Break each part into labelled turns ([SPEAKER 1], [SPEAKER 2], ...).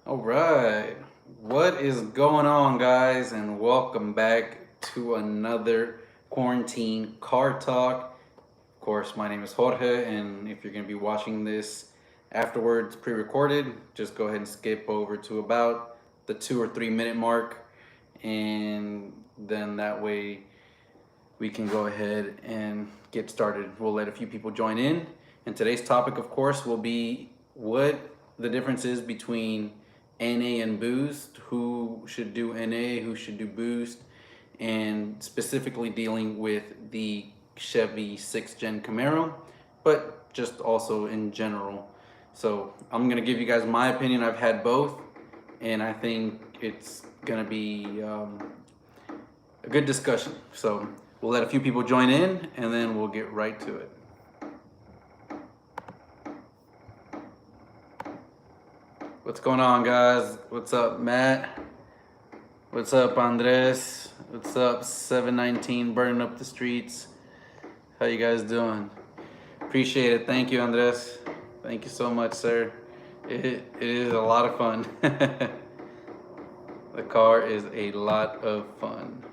[SPEAKER 1] All right, what is going on, guys, and welcome back to another quarantine car talk. Of course, my name is Jorge, and if you're going to be watching this afterwards, pre-recorded, just go ahead and skip over to about the 2 or 3 minute mark, and then that way we can go ahead and get started. We'll let a few people join in, and today's topic, of course, will be what the difference is between NA and boost, who should do NA, who should do boost, and specifically dealing with the Chevy 6th Gen Camaro, but just also in general. So I'm gonna give you guys my opinion. I've had both, and I think it's gonna be a good discussion. So we'll let a few people join in, and then we'll get right to it. What's going on, guys? What's up, Matt? What's up, Andres? What's up, 719 burning up the streets? How you guys doing? Appreciate it. Thank you, Andres. Thank you so much, sir. It is a lot of fun. The car is a lot of fun.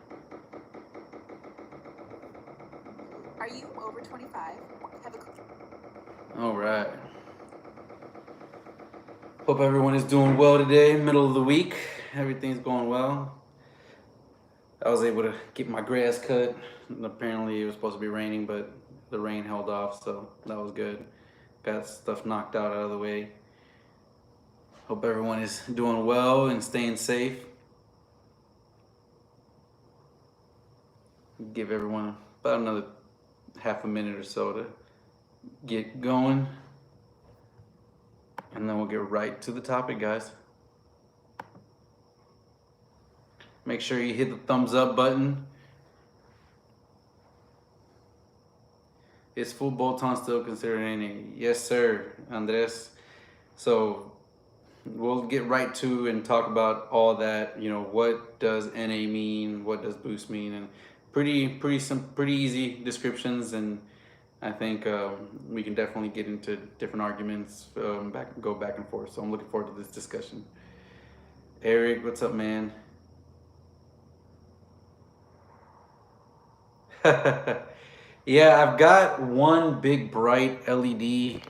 [SPEAKER 2] Are you over 25? Have a...
[SPEAKER 1] All right. Hope everyone is doing well today, middle of the week. Everything's going well. I was able to get my grass cut. Apparently it was supposed to be raining, but the rain held off, so that was good. Got stuff knocked out of the way. Hope everyone is doing well and staying safe. Give everyone about another half a minute or so to get going. And then we'll get right to the topic, guys. Make sure you hit the thumbs up button. Is full bolt-on still considered NA? Yes, sir, Andres. So we'll get right to and talk about all that. You know, what does NA mean? What does boost mean? And pretty easy descriptions. And I think we can definitely get into different arguments, go back and forth. So I'm looking forward to this discussion. Eric, what's up, man? Yeah, I've got one big bright LED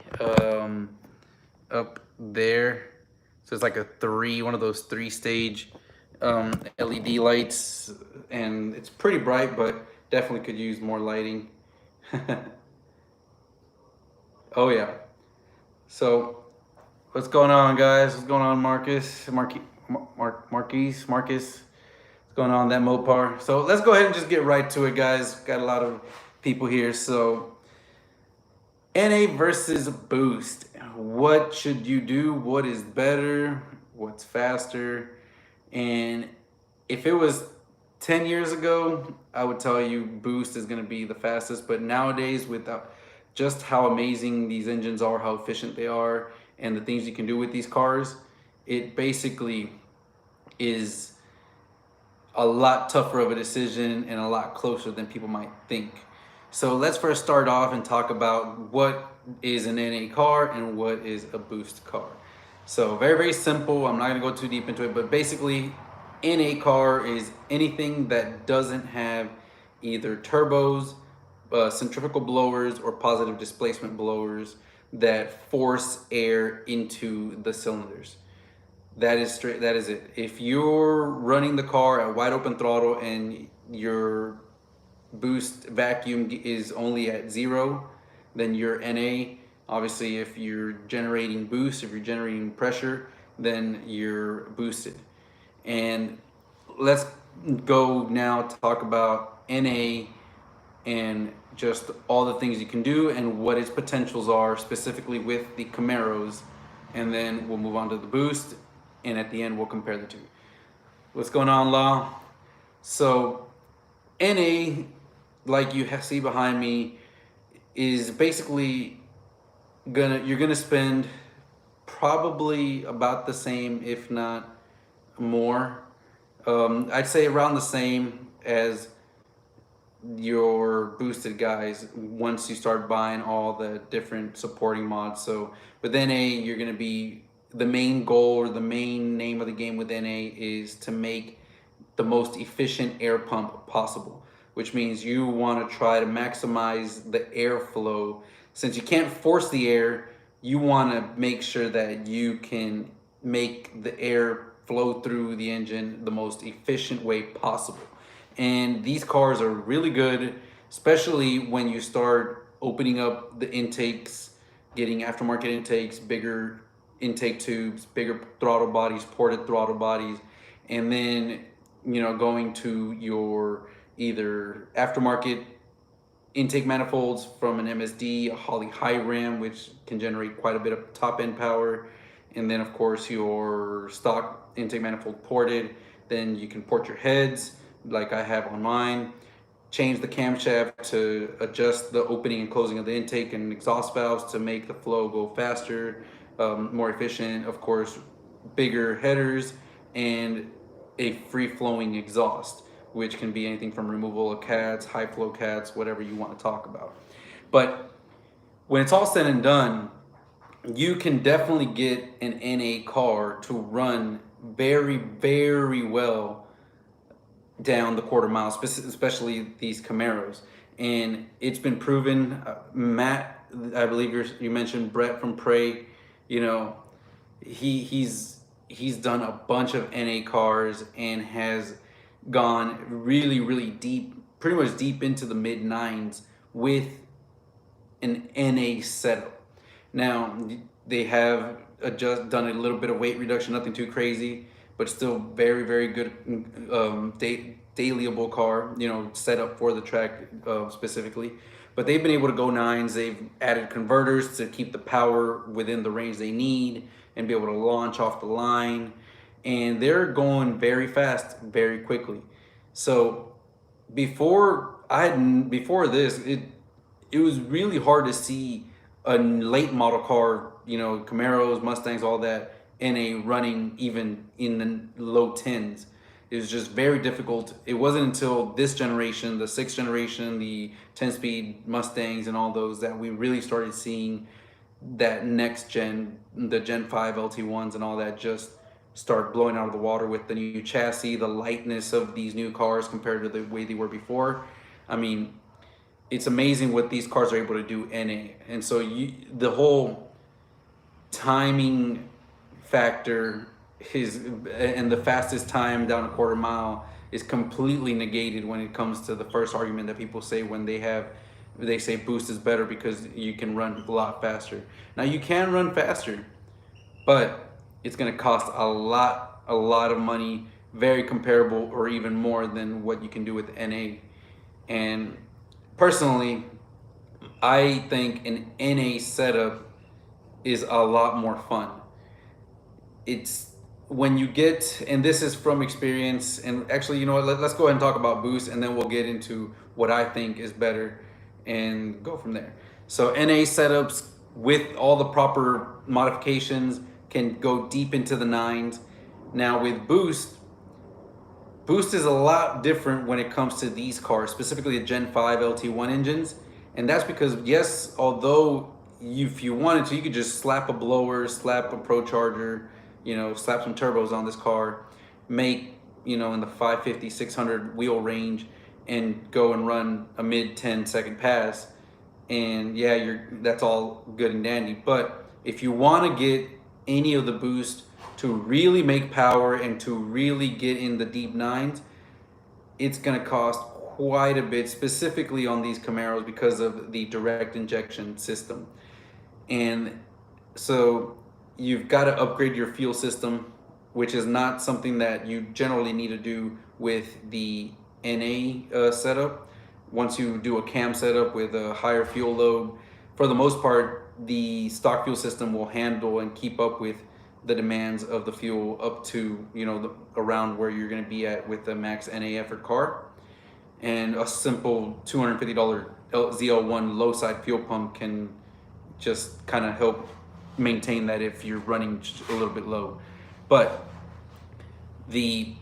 [SPEAKER 1] up there. So it's like one of those 3-stage LED lights, and it's pretty bright, but definitely could use more lighting. Oh yeah. So what's going on, guys? What's going on, Marcus? Marquise? What's going on, that Mopar? So let's go ahead and just get right to it, guys. Got a lot of people here. So NA versus boost. What should you do? What is better? What's faster? And if it was 10 years ago, I would tell you boost is going to be the fastest. But nowadays, with just how amazing these engines are, how efficient they are, and the things you can do with these cars, it basically is a lot tougher of a decision and a lot closer than people might think. So let's first start off and talk about what is an NA car and what is a boost car. So very simple. I'm not going to go too deep into it, but basically NA car is anything that doesn't have either turbos, centrifugal blowers, or positive displacement blowers that force air into the cylinders. That is straight. That is it. If you're running the car at wide open throttle and your boost vacuum is only at 0, then you're NA. Obviously, if you're generating boost, if you're generating pressure, then you're boosted. And let's go now talk about NA and just all the things you can do and what its potentials are specifically with the Camaros. And then we'll move on to the boost, and at the end we'll compare the two. What's going on, Law? So NA, like you see behind me, is basically you're gonna spend probably about the same, if not more. I'd say around the same as your boosted guys once you start buying all the different supporting mods. So with NA, you're gonna be the main goal or the main name of the game with NA is to make the most efficient air pump possible, which means you want to try to maximize the airflow. Since you can't force the air, you want to make sure that you can make the air flow through the engine the most efficient way possible. And these cars are really good, especially when you start opening up the intakes, getting aftermarket intakes, bigger intake tubes, bigger throttle bodies, ported throttle bodies, and then, you know, going to your either aftermarket intake manifolds from an MSD, a Holley high ram, which can generate quite a bit of top end power, and then of course your stock intake manifold ported. Then you can port your heads like I have on mine, change the camshaft to adjust the opening and closing of the intake and exhaust valves to make the flow go faster, more efficient. Of course, bigger headers and a free-flowing exhaust, which can be anything from removal of cats, high flow cats, whatever you want to talk about. But when it's all said and done, you can definitely get an NA car to run very, very well down the quarter mile, especially these Camaros. And it's been proven. Matt, I believe you mentioned Brett from Prey, you know, he's done a bunch of NA cars and has gone really, really deep, pretty much deep into the mid nines with an NA setup. Now they have done a little bit of weight reduction, nothing too crazy, but still very, very good dailyable car, you know, set up for the track specifically. But they've been able to go nines. They've added converters to keep the power within the range they need and be able to launch off the line. And they're going very fast, very quickly. So before this, it was really hard to see a late model car, you know, Camaros, Mustangs, all that, NA running even in the low tens. It was just very difficult. It wasn't until this generation, the 6th generation, the 10-speed Mustangs and all those, that we really started seeing that next gen, the Gen 5 LT1s and all that, just start blowing out of the water with the new chassis, the lightness of these new cars compared to the way they were before. I mean, it's amazing what these cars are able to do NA. And so the whole timing factor and the fastest time down a quarter mile is completely negated when it comes to the first argument that people say when they say boost is better because you can run a lot faster. Now you can run faster, but it's going to cost a lot of money, very comparable or even more than what you can do with NA. And personally, I think an NA setup is a lot more fun. It's when you get, and this is from experience, and actually, you know what, let's go ahead and talk about boost, and then we'll get into what I think is better and go from there. So NA setups with all the proper modifications can go deep into the nines. Now with boost is a lot different when it comes to these cars, specifically the Gen 5 LT1 engines. And that's because, yes, although if you wanted to, you could just slap a blower, slap a Pro Charger, you know, slap some turbos on this car, make, you know, in the 550, 600 wheel range, and go and run a mid 10-second pass. And yeah, that's all good and dandy. But if you want to get any of the boost to really make power and to really get in the deep nines, it's going to cost quite a bit, specifically on these Camaros because of the direct injection system. And so you've got to upgrade your fuel system, which is not something that you generally need to do with the NA setup. Once you do a cam setup with a higher fuel load, for the most part, the stock fuel system will handle and keep up with the demands of the fuel up to, you know, around where you're going to be at with the max NA effort car. And a simple $250 ZL1 low side fuel pump can just kind of help maintain that if you're running a little bit low. But the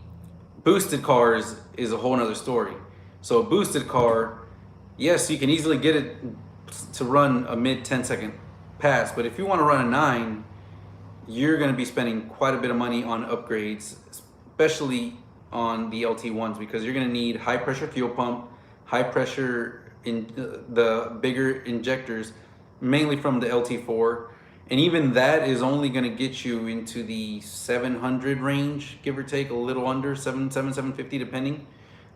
[SPEAKER 1] boosted cars is a whole nother story. So a boosted car, yes, you can easily get it to run a mid 10-second pass, but if you want to run a 9, you're going to be spending quite a bit of money on upgrades, especially on the LT1s, because you're going to need high pressure fuel pump, high pressure in the bigger injectors, mainly from the LT4. And even that is only going to get you into the 700 range, give or take, a little under 750, depending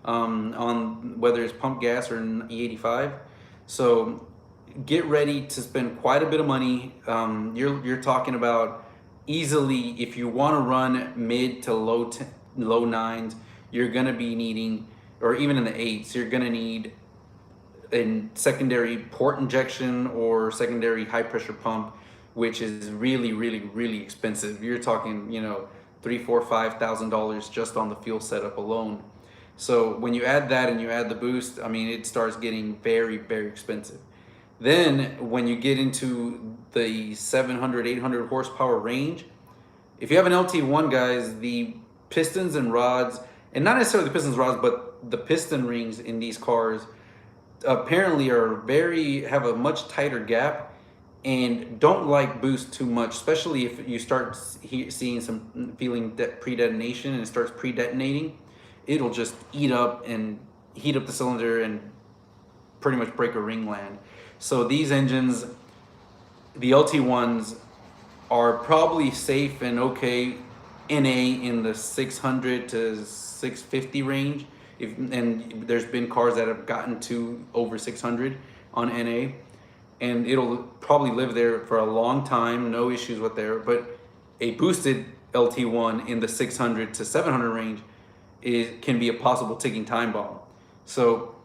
[SPEAKER 1] on whether it's pump gas or an E85. So get ready to spend quite a bit of money. You're talking about easily, if you want to run mid to low nines, you're going to be needing, or even in the eights, you're going to need a secondary port injection or secondary high pressure pump, which is really expensive. You're talking, you know, $3,000, $4,000, $5,000 just on the fuel setup alone. So when you add that and you add the boost, I mean, it starts getting very expensive. Then when you get into the 700, 800 horsepower range, if you have an LT1, guys, the pistons and rods, and not necessarily the pistons and rods, but the piston rings in these cars apparently have a much tighter gap and don't like boost too much, especially if you start seeing some pre-detonation and it starts pre-detonating. It'll just eat up and heat up the cylinder and pretty much break a ring land. So these engines, the LT1s, are probably safe and okay NA in the 600 to 650 range. And there's been cars that have gotten to over 600 on NA, and it'll probably live there for a long time, no issues with there. But a boosted LT1 in the 600 to 700 range can be a possible ticking time bomb. So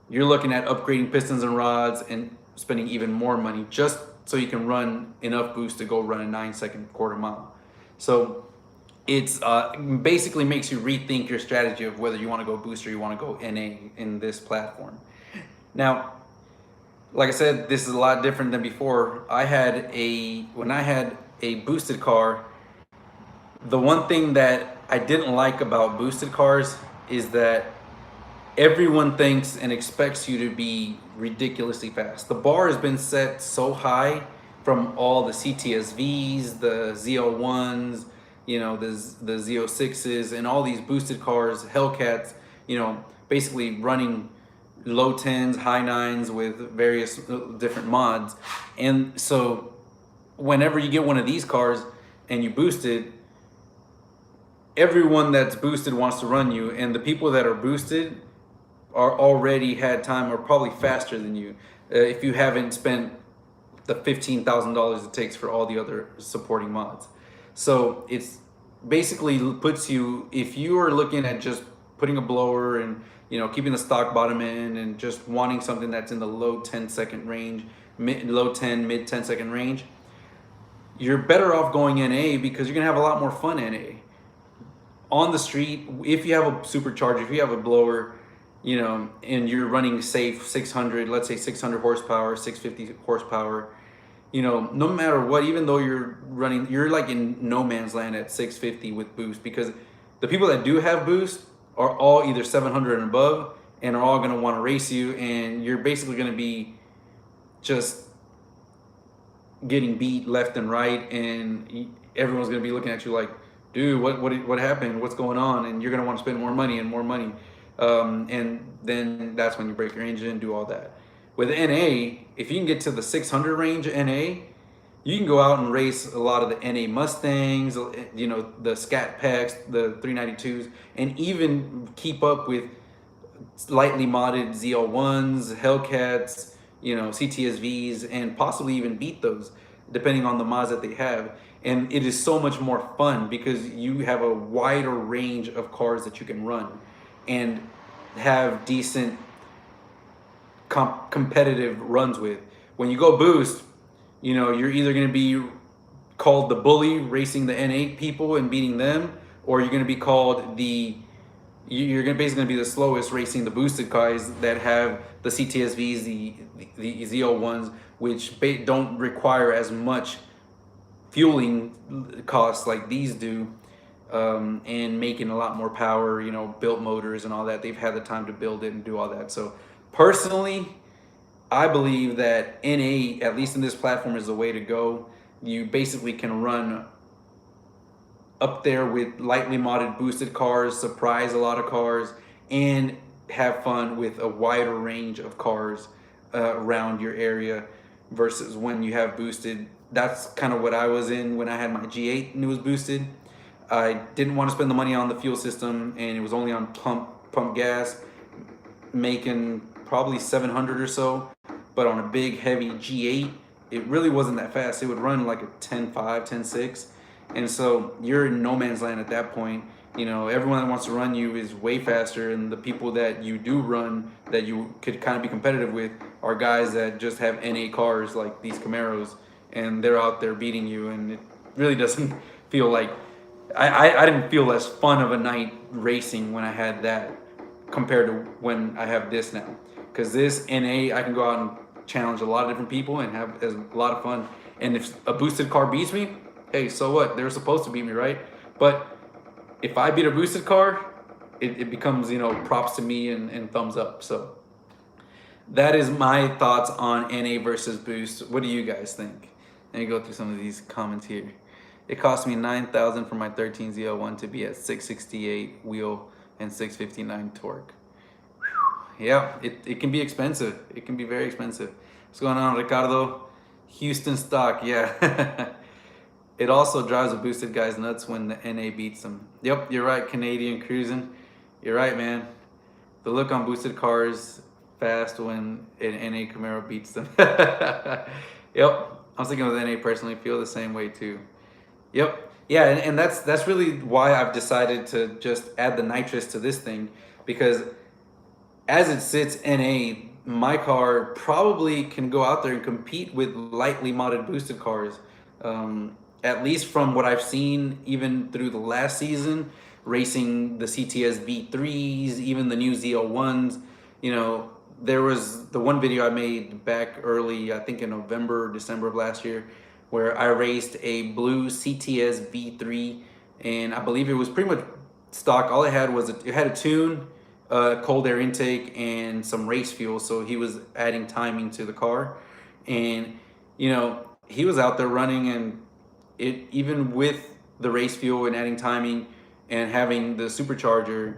[SPEAKER 1] you're looking at upgrading pistons and rods and spending even more money just so you can run enough boost to go run a 9-second quarter mile. So it's basically makes you rethink your strategy of whether you want to go boost or you want to go NA in this platform. Now, like I said, this is a lot different than before. When I had a boosted car, the one thing that I didn't like about boosted cars is that everyone thinks and expects you to be ridiculously fast. The bar has been set so high from all the CTSVs, the ZL1s, you know, the Z06s, and all these boosted cars, Hellcats, you know, basically running low 10s, high 9s with various different mods. And so whenever you get one of these cars and you boost it, everyone that's boosted wants to run you, and the people that are boosted are already had time or probably faster than you if you haven't spent the $15,000 it takes for all the other supporting mods. So it's basically puts you, if you are looking at just putting a blower and, you know, keeping the stock bottom in and just wanting something that's in the low 10-second range, low 10, mid 10-second range, you're better off going NA because you're gonna have a lot more fun NA. On the street, if you have a supercharger, if you have a blower, you know, and you're running safe 600, let's say 600 horsepower, 650 horsepower, you know, no matter what, even though you're running, you're like in no man's land at 650 with boost, because the people that do have boost are all either 700 and above and are all going to want to race you, and you're basically going to be just getting beat left and right, and everyone's going to be looking at you like, dude, what happened? What's going on? And you're going to want to spend more money and more money. And then that's when you break your engine and do all that. With NA, if you can get to the 600 range NA, you can go out and race a lot of the NA Mustangs, you know, the Scat Packs, the 392s, and even keep up with lightly modded ZL1s, Hellcats, you know, CTSVs, and possibly even beat those, depending on the mods that they have. And it is so much more fun because you have a wider range of cars that you can run and have decent competitive runs with. When you go boost, you know, you're either going to be called the bully racing the N8 people and beating them, or you're going to be called you're basically going to be the slowest racing the boosted guys that have the CTSVs, the ZL1s, which don't require as much fueling costs like these do, and making a lot more power, you know, built motors and all that. They've had the time to build it and do all that. So personally, I believe that NA, at least in this platform, is the way to go. You basically can run up there with lightly modded boosted cars, surprise a lot of cars, and have fun with a wider range of cars around your area versus when you have boosted. That's kind of what I was in when I had my G8 and it was boosted. I didn't want to spend the money on the fuel system, and it was only on pump gas, making probably 700 or so. But on a big heavy G8, it really wasn't that fast. It would run like a 10.5, 10.6. And so you're in no man's land at that point. You know, everyone that wants to run you is way faster, and the people that you do run that you could kind of be competitive with are guys that just have NA cars like these Camaros, and they're out there beating you, and it really doesn't feel like, I didn't feel as fun of a night racing when I had that compared to when I have this now. Because this NA, I can go out and challenge a lot of different people and have a lot of fun. And if a boosted car beats me, hey, so what? They're supposed to beat me, right? But if I beat a boosted car, it becomes, you know, props to me and thumbs up. So that is my thoughts on NA versus boost. What do you guys think? Let me go through some of these comments here. It cost me $9,000 for my 13 ZL1 to be at 668 wheel and 659 torque. Whew. Yeah, it can be expensive. It can be very expensive. What's going on, Ricardo? Houston stock, yeah. It also drives the boosted guys nuts when the NA beats them. Yep, you're right, Canadian cruising. You're right, man. The look on boosted cars fast when an NA Camaro beats them. Yep, I'm thinking with NA personally, feel the same way too. Yep, yeah, and that's really why I've decided to just add the nitrous to this thing, because as it sits NA, my car probably can go out there and compete with lightly modded boosted cars. At least from what I've seen, even through the last season, racing the CTS V3s, even the new ZL1s, you know, there was the one video I made back early, I think in November or December of last year, where I raced a blue CTS V3, and I believe it was pretty much stock. All it had was it had a tune, cold air intake, and some race fuel. So he was adding timing to the car, and you know, he was out there running, and it, even with the race fuel and adding timing and having the supercharger,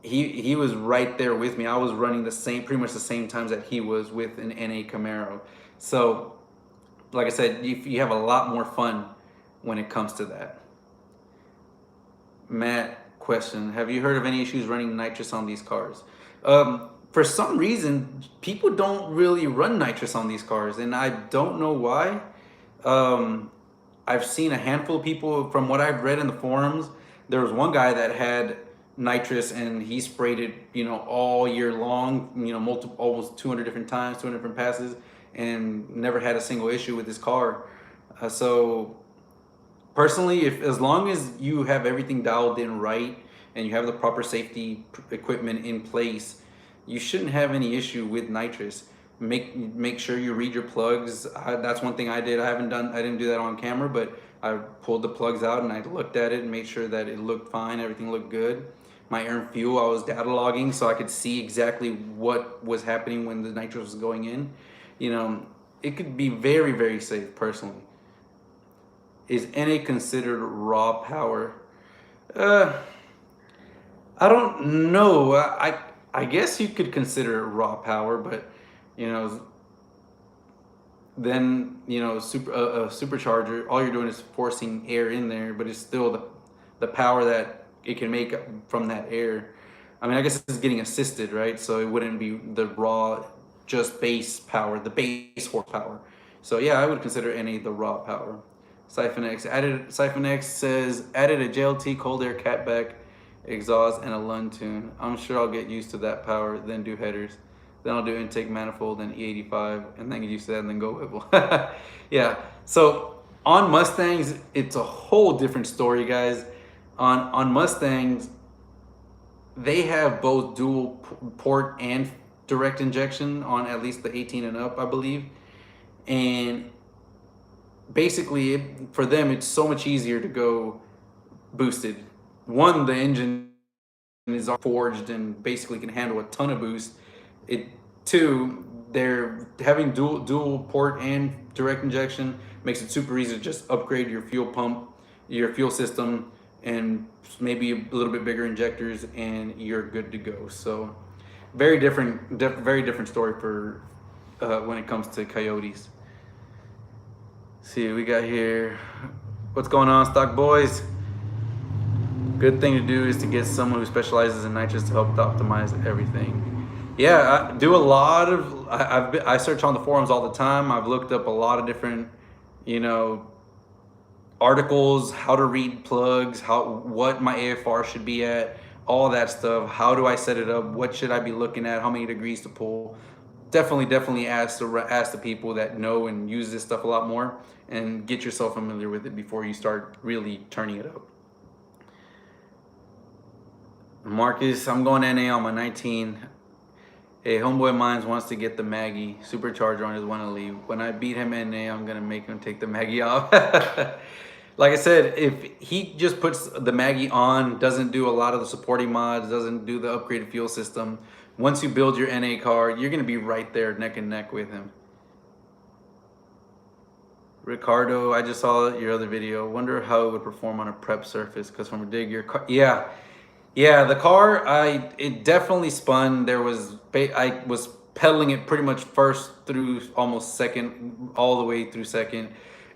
[SPEAKER 1] he was right there with me. I was running the same, pretty much the same times that he was with an NA Camaro. So like I said, you have a lot more fun when it comes to that. Matt, question: have you heard of any issues running nitrous on these cars? For some reason, people don't really run nitrous on these cars, and I don't know why. I've seen a handful of people, from what I've read in the forums. There was one guy that had nitrous and he sprayed it, you know, all year long, you know, multiple, almost 200 different times, 200 different passes, and never had a single issue with his car. So personally, if as long as you have everything dialed in right and you have the proper safety equipment in place, you shouldn't have any issue with nitrous. Make sure you read your plugs. That's one thing I did. I didn't do that on camera, but I pulled the plugs out and I looked at it and made sure that it looked fine, everything looked good. My air and fuel, I was data logging so I could see exactly what was happening when the nitrous was going in. You know, it could be very, very safe personally. Is NA considered raw power? I don't know. I guess you could consider it raw power, but you know, then you know, a supercharger, all you're doing is forcing air in there, but it's still the power that it can make from that air. I mean, I guess it's getting assisted, right? So it wouldn't be the raw, just base power, the base horsepower. So yeah, I would consider NA the raw power. Siphon X says added a JLT cold air catback exhaust and a Lund tune. I'm sure I'll get used to that power, then do headers. Then I'll do intake manifold and E85, and then get used to that, and then go Whipple. Yeah. So on Mustangs, it's a whole different story, guys. On Mustangs, they have both dual port and direct injection on at least the 18 and up, I believe. And basically, for them, it's so much easier to go boosted. One, the engine is forged and basically can handle a ton of boost. Two, they're having dual port and direct injection makes it super easy to just upgrade your fuel pump your fuel system and maybe a little bit bigger injectors, and you're good to go. So very different, very different story for when it comes to Coyotes. See what we got here. What's going on, stock boys? Good thing to do is to get someone who specializes in nitrous to help optimize everything. Yeah, I do a lot of, I search on the forums all the time. I've looked up a lot of different, you know, articles, how to read plugs, what my AFR should be at, all that stuff. How do I set it up? What should I be looking at? How many degrees to pull? Definitely ask the people that know and use this stuff a lot more, and get yourself familiar with it before you start really turning it up. Marcus, I'm going NA on my 19. A homeboy of mine wants to get the Maggie supercharger on his 1LE. When I beat him NA, I'm gonna make him take the Maggie off. Like I said, if he just puts the Maggie on, doesn't do a lot of the supporting mods, doesn't do the upgraded fuel system, once you build your NA car, you're gonna be right there neck and neck with him. Ricardo, I just saw your other video. Wonder how it would perform on a prep surface, because from a dig, your car, yeah, the car, it definitely spun. I was pedaling it pretty much first through almost second, all the way through second,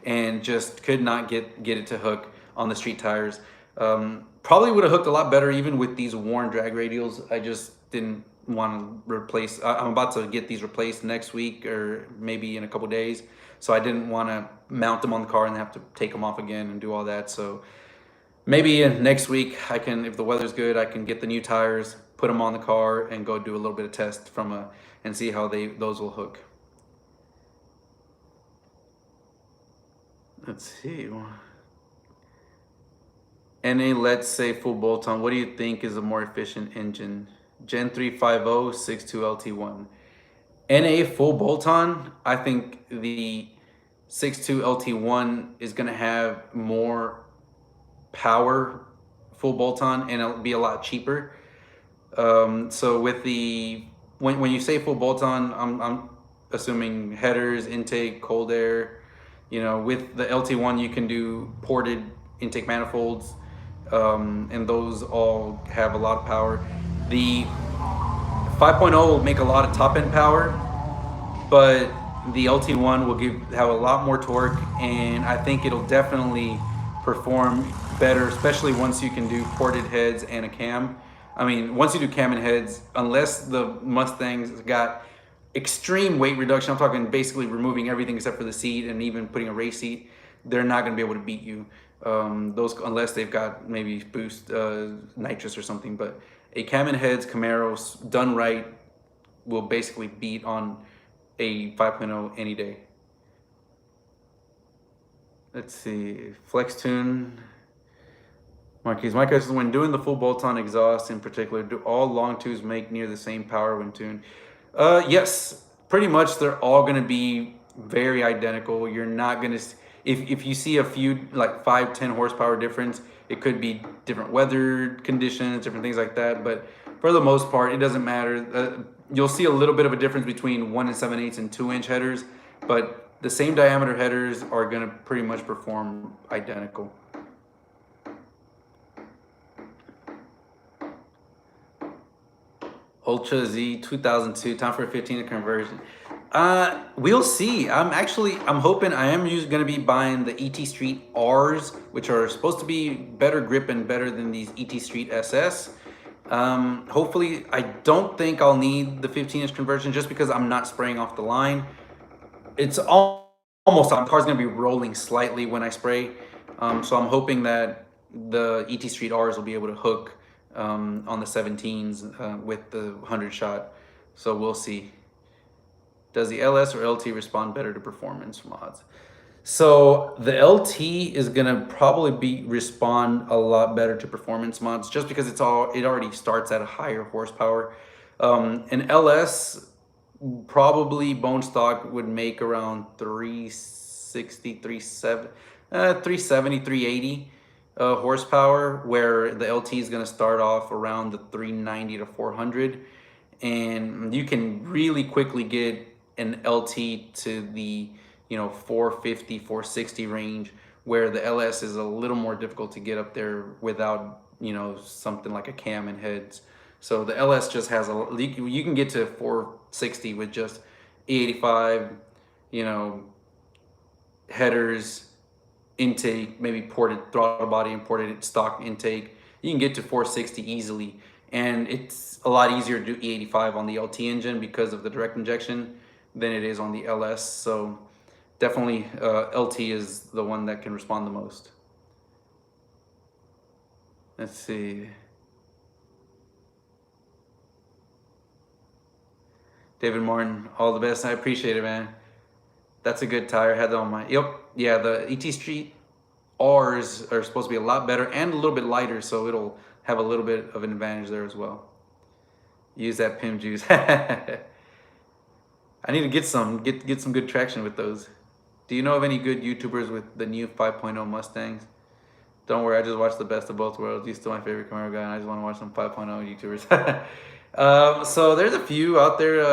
[SPEAKER 1] and just could not get it to hook on the street tires. Probably would have hooked a lot better even with these worn drag radials. I just didn't want to replace. I'm about to get these replaced next week or maybe in a couple days, so I didn't want to mount them on the car and have to take them off again and do all that. So maybe next week I can, if the weather's good, I can get the new tires, put them on the car, and go do a little bit of test and see how those will hook. Let's see. NA, let's say full bolt-on. What do you think is a more efficient engine? Gen 350 62 LT1. NA full bolt-on, I think the 62 LT1 is gonna have more power full bolt-on, and it'll be a lot cheaper. So with when you say full bolt-on, I'm assuming headers, intake, cold air. You know, with the LT1 you can do ported intake manifolds, and those all have a lot of power. The 5.0 will make a lot of top end power, but the LT1 will have a lot more torque, and I think it'll definitely perform better, especially once you can do ported heads and a cam. I mean, once you do cam and heads, unless the Mustang's got extreme weight reduction, I'm talking basically removing everything except for the seat and even putting a race seat, they're not going to be able to beat you. Those, unless they've got maybe boost nitrous or something. But a cam and heads Camaro done right will basically beat on a 5.0 any day. Let's see, flex tune. Marquise, my question is, when doing the full bolt-on exhaust in particular, do all long tubes make near the same power when tuned? Yes, pretty much they're all gonna be very identical. You're not gonna, if you see a few like 5-10 horsepower difference, it could be different weather conditions, different things like that. But for the most part, it doesn't matter. You'll see a little bit of a difference between 1 7/8 and 2-inch headers, but the same diameter headers are gonna pretty much perform identical. Ultra Z 2002, time for a 15 conversion. We'll see. I'm hoping I am going to be buying the ET Street R's, which are supposed to be better grip and better than these ET Street SS. Hopefully, I don't think I'll need the 15-inch conversion just because I'm not spraying off the line. It's almost, the car's going to be rolling slightly when I spray. So I'm hoping that the ET Street R's will be able to hook on the 17s with the 100 shot. So we'll see. Does the LS or LT respond better to performance mods? So the LT is gonna probably respond a lot better to performance mods just because it already starts at a higher horsepower. An LS probably bone stock would make around 360, 370, 380 horsepower, where the LT is going to start off around the 390 to 400, and you can really quickly get an LT to the 450, 460 range where the LS is a little more difficult to get up there without, you know, something like a cam and heads. So the LS just has you can get to 460 with just E85, you know, headers, intake, maybe ported throttle body and ported stock intake. You can get to 460 easily, and it's a lot easier to do E85 on the LT engine because of the direct injection than it is on the LS. So definitely LT is the one that can respond the most. Let's see. David Martin, all the best. I appreciate it, man. That's a good tire. I had that on my, yep. Yeah, the ET Street R's are supposed to be a lot better and a little bit lighter, so it'll have a little bit of an advantage there as well. Use that Pim juice. I need to get some good traction with those. Do you know of any good YouTubers with the new 5.0 Mustangs? Don't worry, I just watched the best of both worlds. He's still my favorite Camaro guy, and I just want to watch some 5.0 YouTubers. So there's a few out there.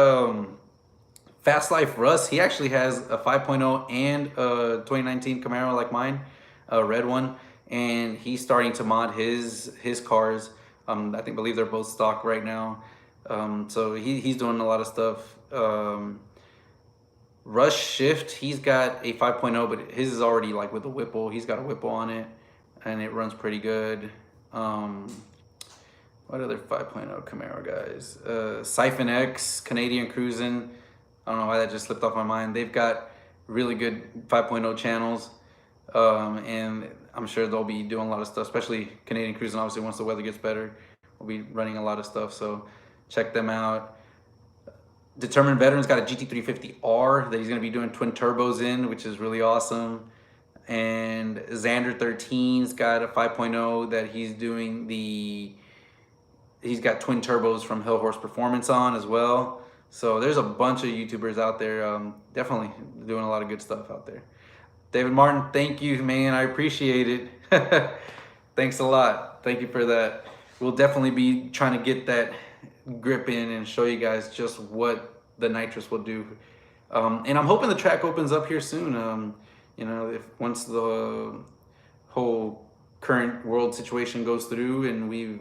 [SPEAKER 1] Fast Life Russ, he actually has a 5.0 and a 2019 Camaro like mine, a red one, and he's starting to mod his cars. I believe they're both stock right now. So he's doing a lot of stuff. Rush Shift, he's got a 5.0, but his is already like with a Whipple. He's got a Whipple on it, and it runs pretty good. What other 5.0 Camaro guys? Siphon X, Canadian Cruisin'. I don't know why that just slipped off my mind. They've got really good 5.0 channels, and I'm sure they'll be doing a lot of stuff, especially Canadian Cruising. Obviously, once the weather gets better, we'll be running a lot of stuff, so check them out. Determined Veteran's got a GT350R that he's going to be doing twin turbos in, which is really awesome. And Xander 13's got a 5.0 that he's doing he's got twin turbos from Hill Horse Performance on as well. So there's a bunch of YouTubers out there, definitely doing a lot of good stuff out there. David Martin, thank you, man. I appreciate it. Thanks a lot. Thank you for that. We'll definitely be trying to get that grip in and show you guys just what the Nitrous will do. And I'm hoping the track opens up here soon. You know, once the whole current world situation goes through and we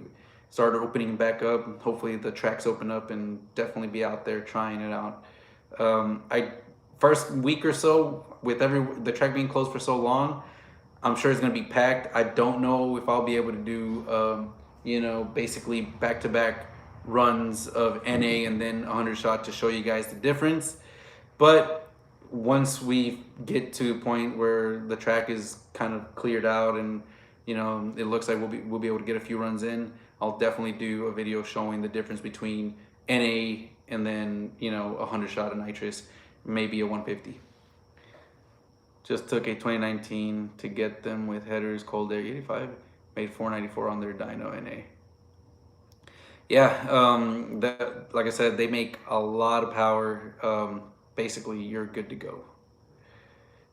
[SPEAKER 1] started opening back up, hopefully the tracks open up and definitely be out there trying it out. First week or so with the track being closed for so long, I'm sure it's going to be packed. I don't know if I'll be able to do you know, basically back-to-back runs of NA and then 100 shot to show you guys the difference. But once we get to a point where the track is kind of cleared out and, you know, it looks like we'll be able to get a few runs in, I'll definitely do a video showing the difference between NA and then, you know, 100 shot of Nitrous, maybe a 150. Just took a 2019 to get them with headers, cold air 85, made 494 on their dyno NA. Yeah, like I said, they make a lot of power. Basically, you're good to go.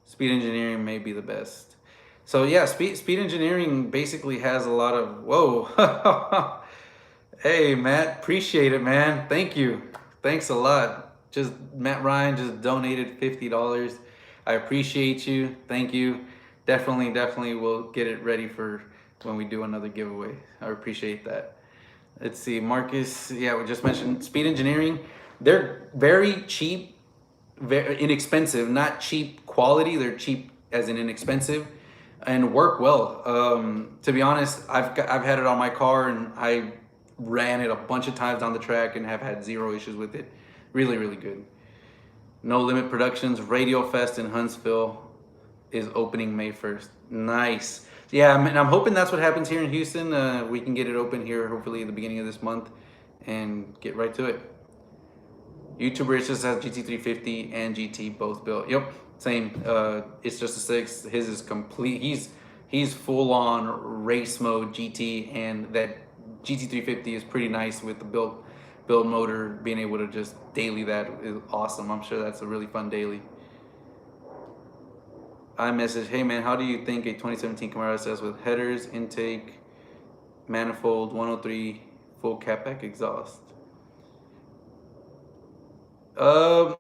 [SPEAKER 1] Speed Engineering may be the best. So yeah, Speed Engineering basically has a lot of, whoa. Hey, Matt, appreciate it, man. Thank you. Thanks a lot. Just Matt Ryan just donated $50. I appreciate you. Thank you. Definitely will get it ready for when we do another giveaway. I appreciate that. Let's see, Marcus. Yeah, we just mentioned Speed Engineering. They're very cheap, very inexpensive, not cheap quality. They're cheap as in inexpensive and work well. To be honest, I've had it on my car and I ran it a bunch of times down the track and have had zero issues with it. Really, really good. No Limit Productions, Radio Fest in Huntsville is opening May 1st. Nice. Yeah, I'm hoping that's what happens here in Houston. We can get it open here hopefully at the beginning of this month and get right to it. YouTuber just has GT350 and GT both built. Yep, same. It's just a 6. His is complete. He's full on race mode GT, and that GT350 is pretty nice with the built motor. Being able to just daily that is awesome. I'm sure that's a really fun daily. I message, hey man, how do you think a 2017 Camaro SS with headers, intake, manifold, 103, full catback exhaust? Are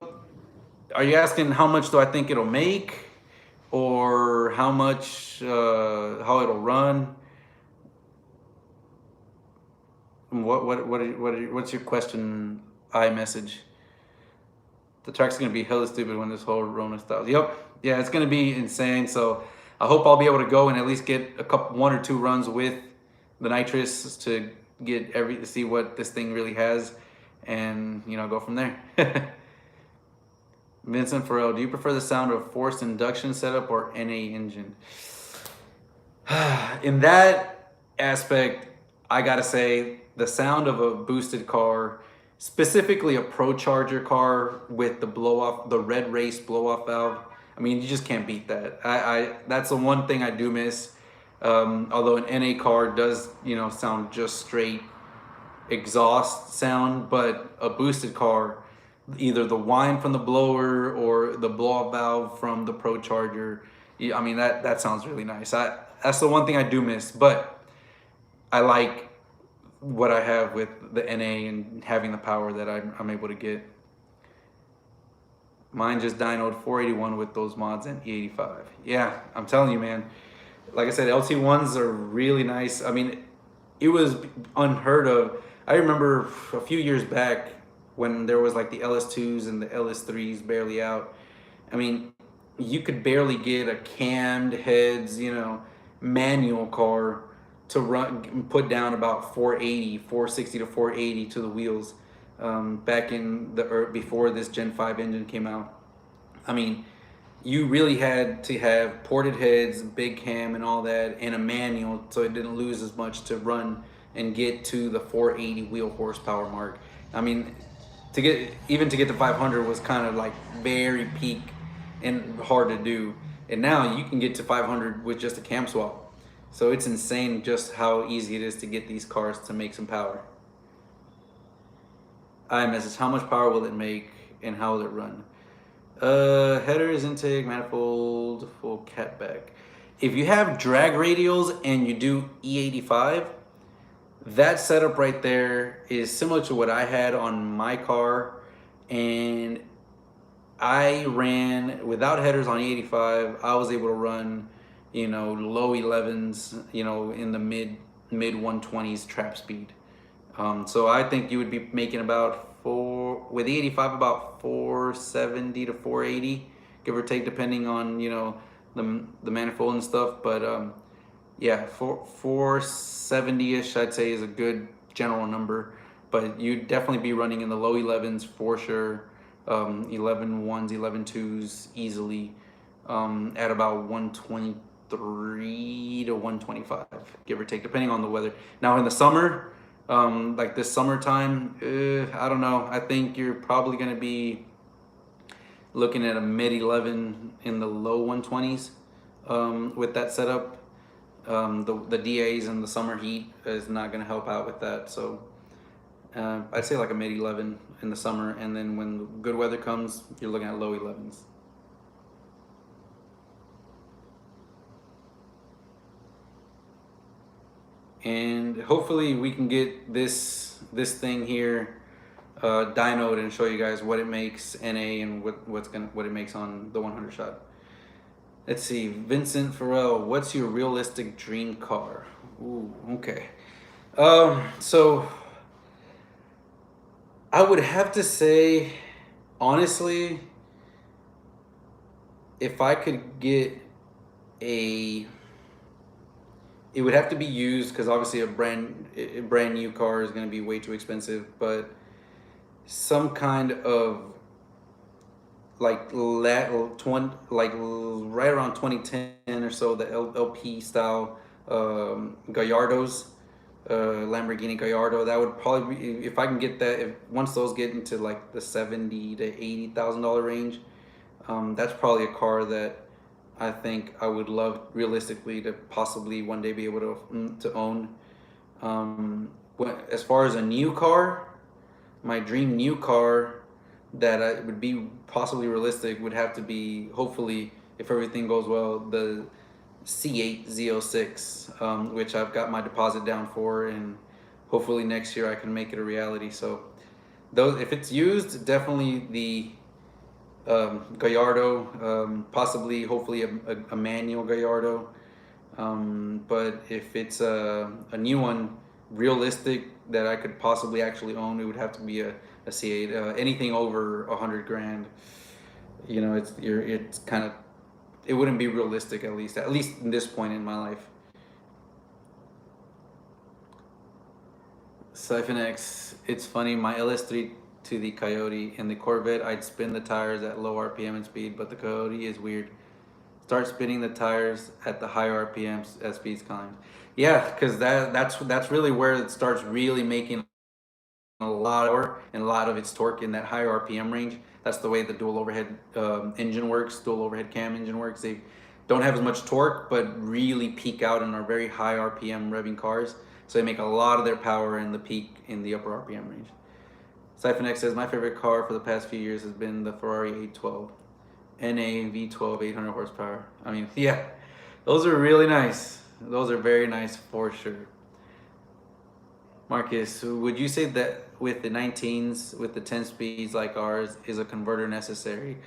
[SPEAKER 1] you asking how much do I think it'll make? or how much, how it'll run. What's your question? iMessage. The track's gonna be hella stupid when this whole Rona styles. Yep, yeah, it's gonna be insane. So I hope I'll be able to go and at least get one or two runs with the Nitrous to to see what this thing really has, and you know, go from there. Vincent Farrell, do you prefer the sound of forced induction setup or NA engine? In that aspect, I gotta say the sound of a boosted car, specifically a Pro Charger car with the blow off, the red race blow off valve. I mean, you just can't beat that. That's the one thing I do miss. Although an NA car does, you know, sound just straight exhaust sound, but a boosted car, either the whine from the blower or the blow off valve from the Pro Charger, I mean, that sounds really nice. That's the one thing I do miss, but I like what I have with the NA and having the power that I'm able to get. Mine just dynoed 481 with those mods and E85. Yeah, I'm telling you, man. Like I said, LT1s are really nice. I mean, it was unheard of. I remember a few years back when there was like the LS2s and the LS3s barely out. I mean, you could barely get a cammed heads, you know, manual car to run, put down about 460 to 480 to the wheels, back in before this Gen 5 engine came out. I mean, you really had to have ported heads, big cam and all that, and a manual so it didn't lose as much to run and get to the 480 wheel horsepower mark. I mean, to get to 500 was kind of like very peak and hard to do. And now you can get to 500 with just a cam swap. So it's insane just how easy it is to get these cars to make some power. iMessage, how much power will it make and how will it run? Headers, intake, manifold, full catback. If you have drag radials and you do E85, that setup right there is similar to what I had on my car, and I ran without headers on E85. I was able to run, you know, low 11s, you know, in the mid 120s trap speed. So I think you would be making about with E85 about 470 to 480, give or take, depending on, you know, the manifold and stuff. But yeah, 470-ish I'd say is a good general number, but you'd definitely be running in the low 11s for sure. 11 1s, 11 2s easily, at about 123 to 125, give or take, depending on the weather. Now in the summer, like this summertime, I don't know. I think you're probably going to be looking at a mid 11 in the low 120s, with that setup. The DAs and the summer heat is not going to help out with that. So I'd say like a mid 11 in the summer, and then when good weather comes, you're looking at low 11s. And hopefully we can get this thing here dynoed and show you guys what it makes NA and what it makes on the 100 shot. Let's see, Vincent Farrell, what's your realistic dream car? Ooh, okay. So I would have to say, honestly, if I could get it would have to be used, because obviously a brand new car is going to be way too expensive, but some kind of like right around 2010 or so, the LP style Gallardos, Lamborghini Gallardo. That would probably be, if I can get that, once those get into like the $70,000 to $80,000 range, that's probably a car that I think I would love realistically to possibly one day be able to own. As far as a new car, my dream new car that would be possibly realistic would have to be, hopefully, if everything goes well, the C8 Z06, which I've got my deposit down for, and hopefully next year I can make it a reality. So those, if it's used, definitely the Gallardo, possibly, hopefully a manual Gallardo. But if it's a new one, realistic that I could possibly actually own, it would have to be a C8. Anything over 100 grand, you know, it's kind of, it wouldn't be realistic, at least in this point in my life. Siphon X, it's funny, my LS3 to the Coyote. In the Corvette, I'd spin the tires at low RPM and speed, but the Coyote is weird. Start spinning the tires at the higher RPMs as speeds climb. Yeah, because that's really where it starts really making a lot of power and a lot of its torque in that higher RPM range. That's the way the dual overhead engine works, dual overhead cam engine works. They don't have as much torque, but really peak out and are very high RPM revving cars. So they make a lot of their power in the peak in the upper RPM range. Siphon X says, my favorite car for the past few years has been the Ferrari 812. NA V12 800 horsepower. I mean, yeah, those are really nice. Those are very nice for sure. Marcus, would you say that with the 19s, with the 10 speeds like ours, is a converter necessary?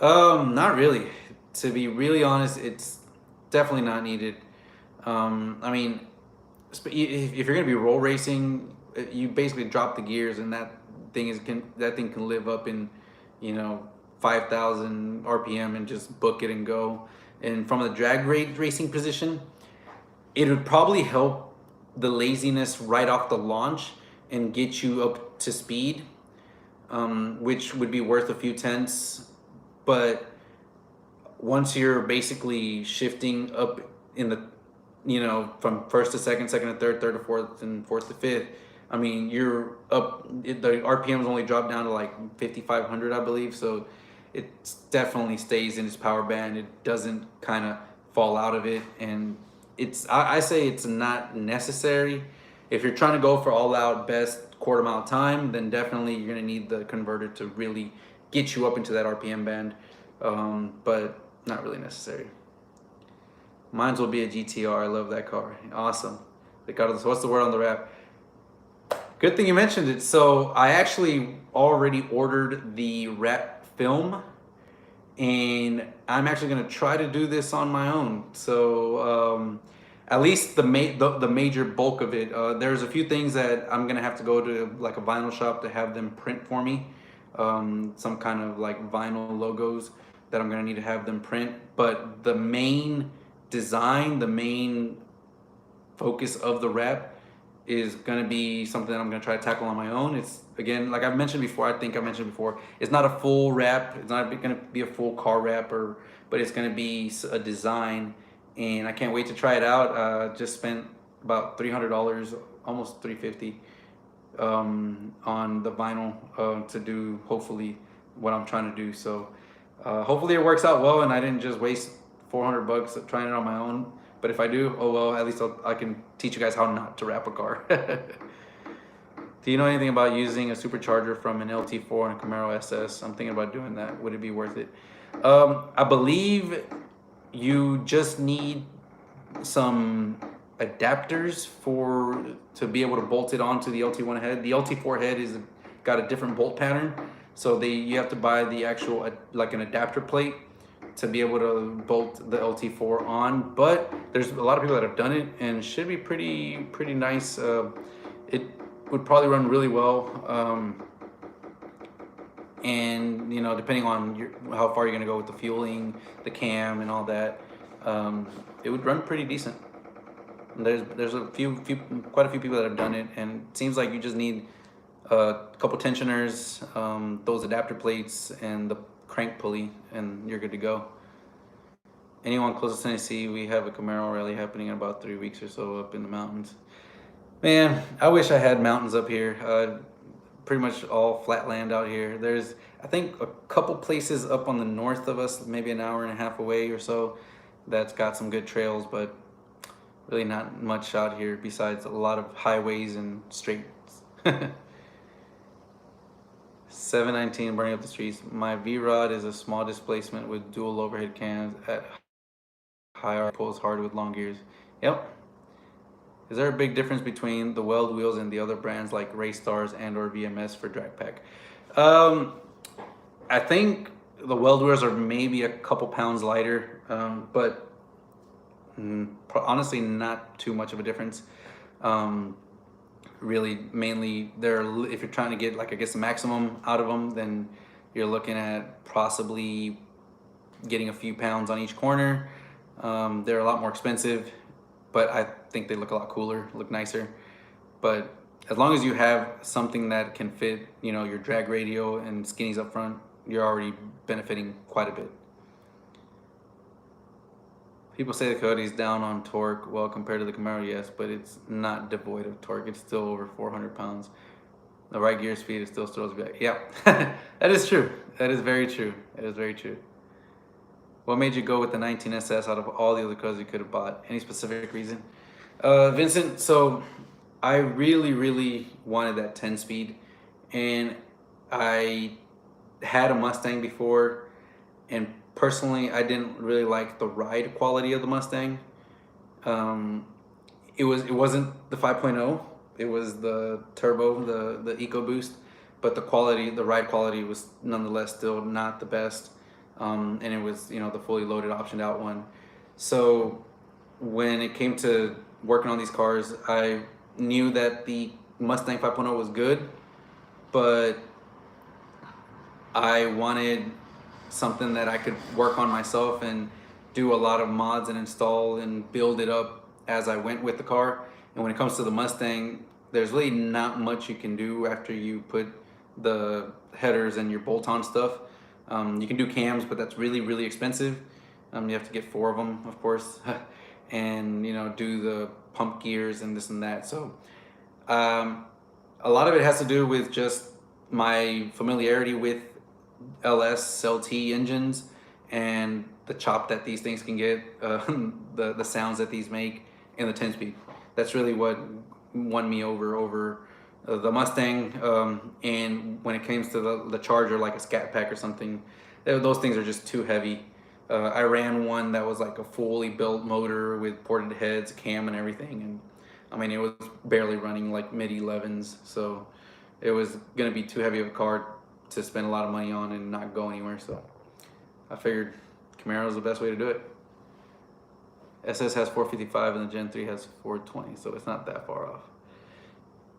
[SPEAKER 1] Not really. To be really honest, it's definitely not needed. I mean, if you're gonna be roll racing, you basically drop the gears, and that thing can live up in, you know, 5,000 RPM and just book it and go. And from a drag racing position, it would probably help the laziness right off the launch and get you up to speed, which would be worth a few tenths. But once you're basically shifting up in the, you know, from first to second, second to third, third to fourth, and fourth to fifth, I mean, you're up, the RPMs only drop down to like 5,500, I believe. So it definitely stays in its power band. It doesn't kind of fall out of it. And I say it's not necessary. If you're trying to go for all out best quarter mile time, then definitely you're going to need the converter to really get you up into that RPM band. But not really necessary. Mine's will be a GTR. I love that car. Awesome. What's the word on the wrap? Good thing you mentioned it. So I actually already ordered the wrap film, and I'm actually going to try to do this on my own. So at least the major bulk of it. There's a few things that I'm going to have to go to like a vinyl shop to have them print for me. Some kind of like vinyl logos that I'm going to need to have them print. But the main design, the main focus of the wrap is going to be something that I'm going to try to tackle on my own. It's, again, like I've mentioned before, it's not a full wrap. It's not going to be a full car wrap, but it's going to be a design, and I can't wait to try it out. Just spent about $300, almost $350, on the vinyl to do hopefully what I'm trying to do. So hopefully it works out well, and I didn't just waste $400 trying it on my own. But if I do, oh well, at least I can teach you guys how not to wrap a car. Do you know anything about using a supercharger from an LT4 and a Camaro SS? I'm thinking about doing that. Would it be worth it? I believe you just need some adapters to be able to bolt it onto the LT1 head. The LT4 head is got a different bolt pattern, so you have to buy the actual like an adapter plate to be able to bolt the LT4 on. But there's a lot of people that have done it, and should be pretty nice. It would probably run really well, and you know, depending on how far you're gonna go with the fueling, the cam, and all that, it would run pretty decent. And there's quite a few people that have done it, and it seems like you just need a couple tensioners, those adapter plates, and the crank pulley, and you're good to go. Anyone close to Tennessee, we have a Camaro rally happening in about 3 weeks or so up in the mountains. Man, I wish I had mountains up here. Pretty much all flat land out here. There's, I think, a couple places up on the north of us, maybe an hour and a half away or so, that's got some good trails, but really not much out here besides a lot of highways and straights. 719 burning up the streets. My V-Rod is a small displacement with dual overhead cams at high pulls hard with long gears. Yep. Is there a big difference between the Weld wheels and the other brands like Race Stars and or VMS for drag pack? I think the weld wheels are maybe a couple pounds lighter, but honestly not too much of a difference. Really, mainly if you're trying to get, like, I guess the maximum out of them, then you're looking at possibly getting a few pounds on each corner. They're a lot more expensive, but I think they look a lot cooler, look nicer. But as long as you have something that can fit, your drag radio and skinnies up front, you're already benefiting quite a bit. People say the Coyote's down on torque. Well, compared to the Camaro, yes, but it's not devoid of torque. It's still over 400 pounds. The right gear speed, it still throws back. Yeah, that is true. That is very true. That is very true. What made you go with the 19 SS out of all the other cars you could have bought? Any specific reason? Vincent, so I really, really wanted that 10-speed, and I had a Mustang before, and personally, I didn't really like the ride quality of the Mustang. It wasn't the 5.0. It was the turbo, the EcoBoost, but the ride quality was nonetheless still not the best. And it was, the fully loaded optioned out one. So when it came to working on these cars, I knew that the Mustang 5.0 was good, but I wanted something that I could work on myself and do a lot of mods and install and build it up as I went with the car. And when it comes to the Mustang, there's really not much you can do after you put the headers and your bolt-on stuff. You can do cams, but that's really, really expensive. You have to get 4 of them, of course, and do the pump gears and this and that. So a lot of it has to do with just my familiarity with LS LT engines and the chop that these things can get, the sounds that these make, and the 10-speed. That's really what won me over the Mustang. And when it comes to the Charger, like a Scat Pack or something, those things are just too heavy. I ran one that was like a fully built motor with ported heads, cam, and everything, and I mean, it was barely running like mid 11s, so it was gonna be too heavy of a car to spend a lot of money on and not go anywhere. So I figured Camaro is the best way to do it. SS has 455 and the Gen 3 has 420, so it's not that far off.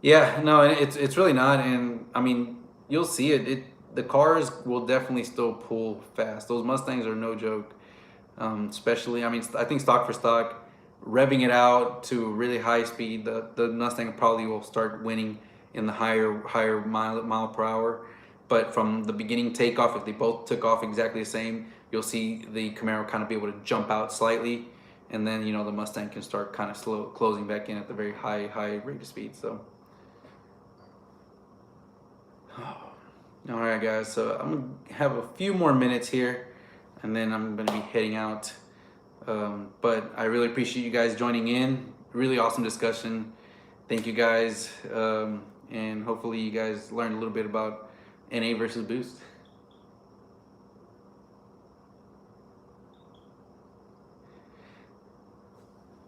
[SPEAKER 1] Yeah, no, it's really not, and I mean, you'll see it. The cars will definitely still pull fast. Those Mustangs are no joke. Especially, I mean, I think stock for stock, revving it out to really high speed, the Mustang probably will start winning in the higher mile per hour. But from the beginning takeoff, if they both took off exactly the same, you'll see the Camaro kind of be able to jump out slightly, and then the Mustang can start kind of slow closing back in at the very high rate of speed. So. All right, guys, so I'm gonna have a few more minutes here and then I'm gonna be heading out. But I really appreciate you guys joining in. Really awesome discussion. Thank you guys. And hopefully you guys learned a little bit about NA versus Boost.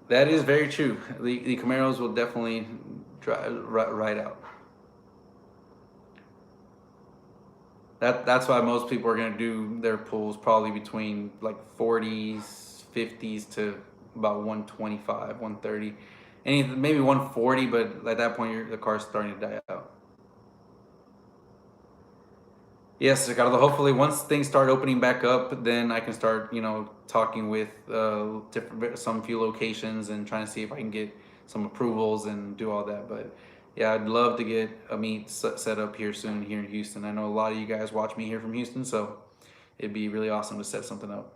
[SPEAKER 1] That is very true. The Camaros will definitely ride out. That's why most people are gonna do their pulls probably between like 40s, 50s to about 125, 130, and maybe 140. But at that point, the car's starting to die out. Yes, Ricardo. Hopefully, once things start opening back up, then I can start, talking with some few locations and trying to see if I can get some approvals and do all that. But yeah, I'd love to get a meet set up here soon here in Houston. I know a lot of you guys watch me here from Houston, so it'd be really awesome to set something up.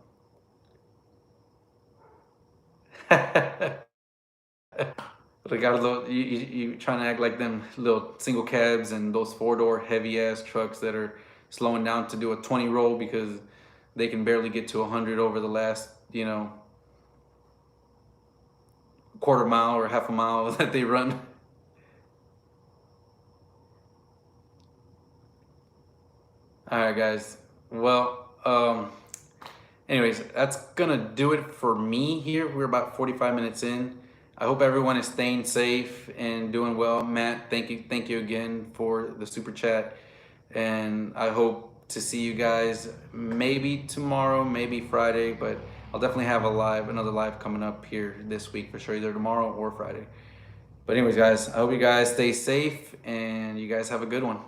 [SPEAKER 1] Ricardo, you trying to act like them little single cabs and those 4-door heavy ass trucks that are slowing down to do a 20 roll because they can barely get to 100 over the last, quarter mile or half a mile that they run. All right, guys. Well, anyways, that's gonna do it for me here. We're about 45 minutes in. I hope everyone is staying safe and doing well. Matt, thank you again for the super chat, and I hope to see you guys maybe tomorrow, maybe Friday, but I'll definitely have another live coming up here this week for sure, either tomorrow or Friday. But anyways, guys, I hope you guys stay safe and you guys have a good one.